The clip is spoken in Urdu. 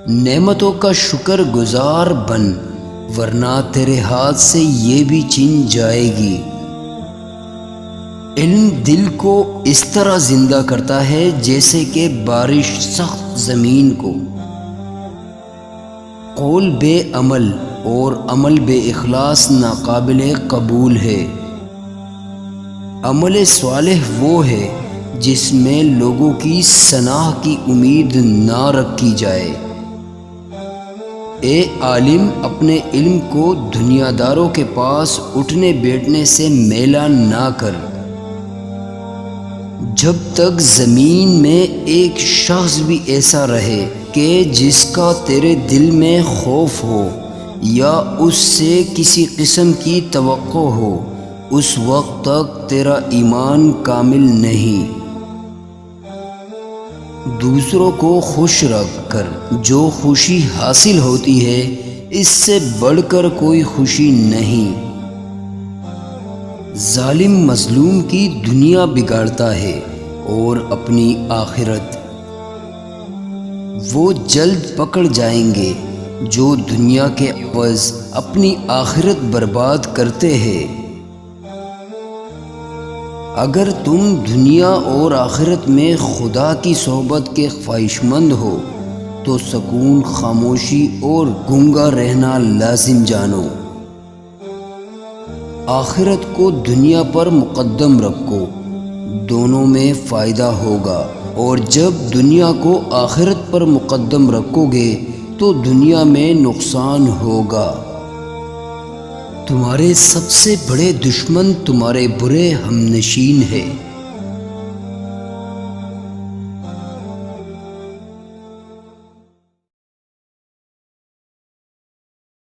نعمتوں کا شکر گزار بن، ورنہ تیرے ہاتھ سے یہ بھی چھن جائے گی۔ علم دل کو اس طرح زندہ کرتا ہے جیسے کہ بارش سخت زمین کو۔ قول بے عمل اور عمل بے اخلاص ناقابل قبول ہے۔ عمل صالح وہ ہے جس میں لوگوں کی ثنا کی امید نہ رکھی جائے۔ اے عالم، اپنے علم کو دنیا داروں کے پاس اٹھنے بیٹھنے سے میلا نہ کر۔ جب تک زمین میں ایک شخص بھی ایسا رہے کہ جس کا تیرے دل میں خوف ہو یا اس سے کسی قسم کی توقع ہو، اس وقت تک تیرا ایمان کامل نہیں۔ دوسروں کو خوش رکھ کر جو خوشی حاصل ہوتی ہے، اس سے بڑھ کر کوئی خوشی نہیں۔ ظالم مظلوم کی دنیا بگاڑتا ہے اور اپنی آخرت۔ وہ جلد پکڑ جائیں گے جو دنیا کے عوض اپنی آخرت برباد کرتے ہیں۔ اگر تم دنیا اور آخرت میں خدا کی صحبت کے خواہش مند ہو تو سکون، خاموشی اور گنگا رہنا لازم جانو۔ آخرت کو دنیا پر مقدم رکھو، دونوں میں فائدہ ہوگا، اور جب دنیا کو آخرت پر مقدم رکھو گے تو دنیا میں نقصان ہوگا۔ تمہارے سب سے بڑے دشمن تمہارے برے ہم نشین ہیں۔